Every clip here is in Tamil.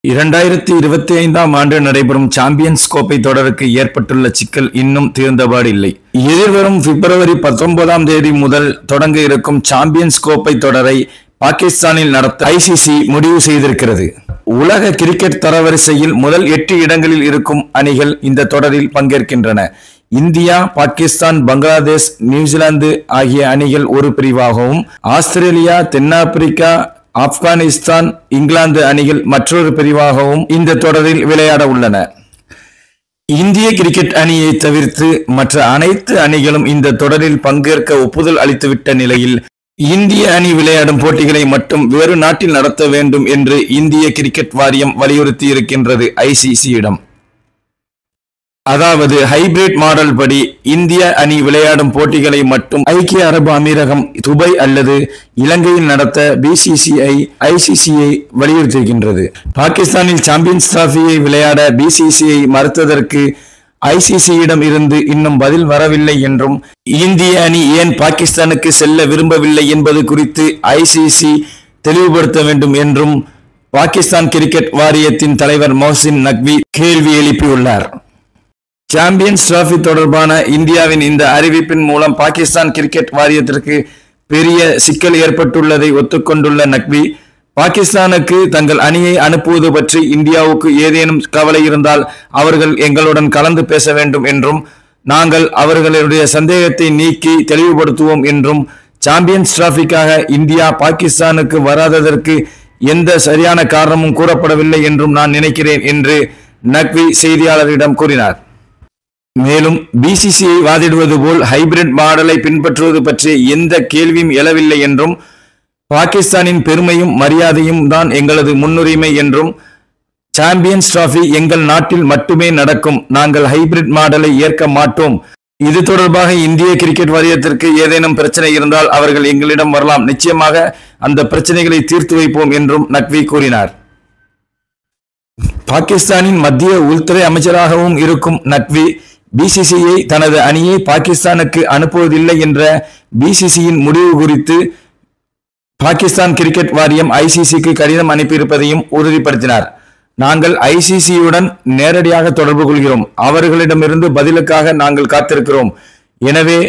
2025ஆம் ஆண்டு நடைபெறும் சாம்பியன்ஸ் கோப்பை தொடருக்கு ஏற்பட்டுள்ள சிக்கல் இன்னும் தீர்ந்தபாடில்லை. எதிர்வரும் பிப்ரவரி 19ஆம் தேதி முதல் தொடங்க இருக்கும் சாம்பியன்ஸ் கோப்பை தொடரை பாகிஸ்தானில் நடத்த ஐசிசி முடிவு செய்திருக்கிறது. உலக கிரிக்கெட் தரவரிசையில் முதல் 8 இடங்களில் இருக்கும் அணிகள் இந்த தொடரில் பங்கேற்கின்றன. இந்தியா, பாகிஸ்தான், பங்களாதேஷ், நியூசிலாந்து ஆகிய அணிகள் ஒரு பிரிவாகவும், ஆஸ்திரேலியா, தென்னாப்பிரிக்கா, ஆப்கானிஸ்தான், இங்கிலாந்து அணிகள் மற்றொரு பிரிவாகவும் இந்த தொடரில் விளையாட உள்ளன. இந்திய கிரிக்கெட் அணியை தவிர்த்து மற்ற அனைத்து அணிகளும் இந்த தொடரில் பங்கேற்க ஒப்புதல் அளித்துவிட்ட நிலையில் இந்திய அணி விளையாடும் போட்டிகளை மட்டும் வேறு நாட்டில் நடத்த வேண்டும் என்று இந்திய கிரிக்கெட் வாரியம் வலியுறுத்தி இருக்கின்றது ஐசிசியிடம். அதாவது ஹைபிரிட் மாடல் படி இந்திய அணி விளையாடும் போட்டிகளை மட்டும் ஐக்கிய அரபு அமீரகம், துபாய் அல்லது இலங்கையில் நடத்த பிசிசிஐ ஐசிசியை வலியுறுத்துகின்றது. பாகிஸ்தானில் சாம்பியன்ஸ் டிராபியை விளையாட பிசிசிஐ மறுத்ததற்கு ஐசிசியிடம் இருந்து இன்னும் பதில் வரவில்லை என்றும், இந்திய அணி ஏன் பாகிஸ்தானுக்கு செல்ல விரும்பவில்லை என்பது குறித்து ஐசிசி தெளிவுபடுத்த வேண்டும் என்றும் பாகிஸ்தான் கிரிக்கெட் வாரியத்தின் தலைவர் மொஹ்சின் நக்வி கேள்வி எழுப்பியுள்ளார். சாம்பியன்ஸ் டிராபி தொடர்பான இந்தியாவின் இந்த அறிவிப்பின் மூலம் பாகிஸ்தான் கிரிக்கெட் வாரியத்திற்கு பெரிய சிக்கல் ஏற்பட்டுள்ளதை ஒத்துக்கொண்டுள்ள நக்வி, பாகிஸ்தானுக்கு தங்கள் அணியை அனுப்புவது பற்றி இந்தியாவுக்கு ஏதேனும் கவலை இருந்தால் அவர்கள் எங்களுடன் கலந்து பேச வேண்டும் என்றும், நாங்கள் அவர்களுடைய சந்தேகத்தை நீக்கி தெளிவுபடுத்துவோம் என்றும், சாம்பியன்ஸ் டிராபிக்காக இந்தியா பாகிஸ்தானுக்கு வராததற்கு எந்த சரியான காரணமும் கூறப்படவில்லை என்றும் நான் நினைக்கிறேன் என்று நக்வி செய்தியாளரிடம் கூறினார். மேலும் பிசிசிஐ வாதிடுவது போல் ஹைபிரிட் மாடலை பின்பற்றுவது பற்றி எந்த கேள்வியும் எழவில்லை என்றும், பாகிஸ்தானின் பெருமையும் மரியாதையும் தான் எங்களது முன்னுரிமை என்றும், சாம்பியன்ஸ் டிராபி எங்கள் நாட்டில் மட்டுமே நடக்கும், நாங்கள் ஹைபிரிட் மாடலை ஏற்க மாட்டோம். இது தொடர்பாக இந்திய கிரிக்கெட் வாரியத்திற்கு ஏதேனும் பிரச்சனை இருந்தால் அவர்கள் எங்களிடம் வரலாம், நிச்சயமாக அந்த பிரச்சனைகளை தீர்த்து வைப்போம் என்றும் நக்வி கூறினார். பாகிஸ்தானின் மத்திய உள்துறை அமைச்சராகவும் இருக்கும் நக்வி, பிசிசிஐ தனது அணியை பாகிஸ்தானுக்கு அனுப்புவதில்லை என்ற பிசிசியின் முடிவு குறித்து பாகிஸ்தான் கிரிக்கெட் வாரியம் ஐசிசிக்கு கடிதம் அனுப்பியிருப்பதையும் உறுதிப்படுத்தினார். நாங்கள் ஐசிசியுடன் நேரடியாக தொடர்பு கொள்கிறோம், அவர்களிடமிருந்து பதிலுக்காக நாங்கள் காத்திருக்கிறோம். எனவே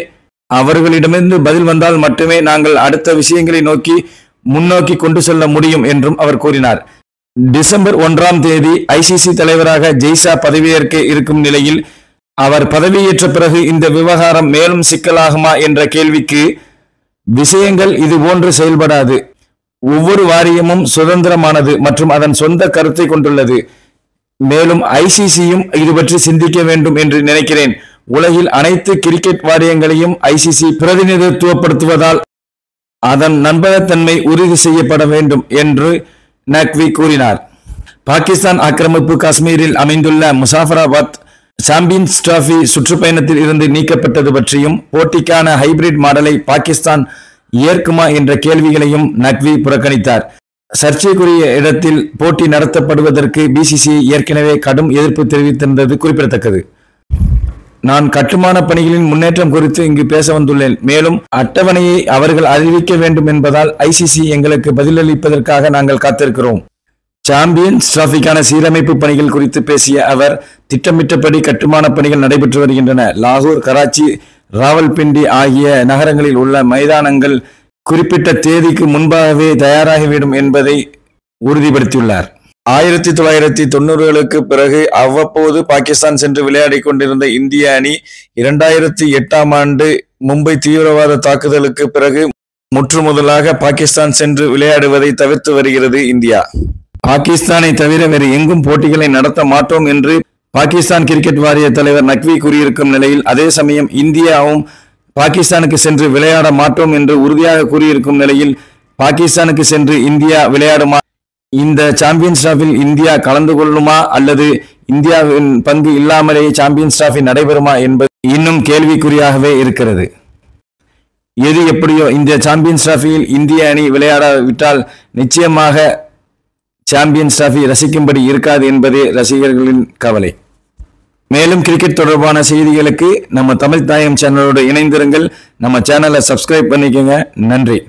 அவர்களிடமிருந்து பதில் வந்தால் மட்டுமே நாங்கள் அடுத்த விஷயங்களை முன்னோக்கி கொண்டு செல்ல முடியும் என்றும் அவர் கூறினார். டிசம்பர் 1ஆம் தேதி ஐசிசி தலைவராக ஜெய்ஷா பதவியேற்க இருக்கும் நிலையில் அவர் பதவியேற்ற பிறகு இந்த விவகாரம் மேலும் சிக்கலாகுமா என்ற கேள்விக்கு, விஷயங்கள் இதுபோன்று செயல்படாது. ஒவ்வொரு வாரியமும் சுதந்திரமானது மற்றும் அதன் சொந்த கருத்தை கொண்டுள்ளது. மேலும் ஐசிசியும் இது பற்றி சிந்திக்க வேண்டும் என்று நினைக்கிறேன். உலகில் அனைத்து கிரிக்கெட் வாரியங்களையும் ஐசிசி பிரதிநிதித்துவப்படுத்துவதால் அதன் நம்பகத்தன்மை உறுதி செய்யப்பட வேண்டும் என்று நக்வி கூறினார். பாகிஸ்தான் ஆக்கிரமிப்பு காஷ்மீரில் அமைந்துள்ள முசாஃபராபாத் சாம்பியன்ஸ் டிராபி சுற்றுப்பயணத்தில் இருந்து நீக்கப்பட்டது பற்றியும், போட்டிக்கான ஹைபிரிட் மாடலை பாகிஸ்தான் ஏற்குமா என்ற கேள்விகளையும் நக்வி புறக்கணித்தார். சர்ச்சைக்குரிய இடத்தில் போட்டி நடத்தப்படுவதற்கு பிசிசிஐ ஏற்கனவே கடும் எதிர்ப்பு தெரிவித்திருந்தது குறிப்பிடத்தக்கது. நான் கட்டுமான பணிகளின் முன்னேற்றம் குறித்து இங்கு பேச வந்துள்ளேன். மேலும் அட்டவணையை அவர்கள் அறிவிக்க வேண்டும் என்பதால் ஐசிசி எங்களுக்கு பதிலளிப்பதற்காக நாங்கள் காத்திருக்கிறோம். சாம்பியன்ஸ் டிராபிக்கான சீரமைப்பு பணிகள் குறித்து பேசிய அவர், திட்டமிட்டபடி கட்டுமான பணிகள் நடைபெற்று வருகின்றன. லாகூர், கராச்சி, ராவல்பிண்டி ஆகிய நகரங்களில் உள்ள மைதானங்கள் குறிப்பிட்ட தேதிக்கு முன்பாகவே தயாராகிவிடும் என்பதை உறுதிப்படுத்தியுள்ளார். 1990களுக்கு பிறகு அவ்வப்போது பாகிஸ்தான் சென்று விளையாடி கொண்டிருந்த இந்திய அணி 2008ஆம் ஆண்டு மும்பை தீவிரவாத தாக்குதலுக்கு பிறகு முற்றுமுதலாக பாகிஸ்தான் சென்று விளையாடுவதை தவிர்த்து வருகிறது இந்தியா. பாகிஸ்தானை தவிர வேறு எங்கும் போட்டிகளை நடத்த மாட்டோம் என்று பாகிஸ்தான் கிரிக்கெட் வாரிய தலைவர் நக்வி கூறியிருக்கும் நிலையில், அதே சமயம் இந்தியாவும் பாகிஸ்தானுக்கு சென்று விளையாட மாட்டோம் என்று உறுதியாக கூறியிருக்கும் நிலையில், பாகிஸ்தானுக்கு சென்று இந்தியா விளையாடுமா, இந்த சாம்பியன்ஸ் டிராபியில் இந்தியா கலந்து கொள்ளுமா அல்லது இந்தியாவின் பங்கு இல்லாமலேயே சாம்பியன்ஸ் டிராபி நடைபெறுமா என்பது இன்னும் கேள்விக்குறியாகவே இருக்கிறது. எது எப்படியோ இந்த சாம்பியன்ஸ் டிராபியில் இந்திய அணி விளையாடாவிட்டால் நிச்சயமாக சாம்பியன்ஸ் டிராபி ரசிக்கும்படி இருக்காது என்பதே ரசிகர்களின் கவலை. மேலும் கிரிக்கெட் தொடர்பான செய்திகளுக்கு நம்ம தமிழ் தாயம் சேனலோடு இணைந்திருங்கள். நம்ம சேனலை சப்ஸ்கிரைப் பண்ணிக்கோங்க. நன்றி.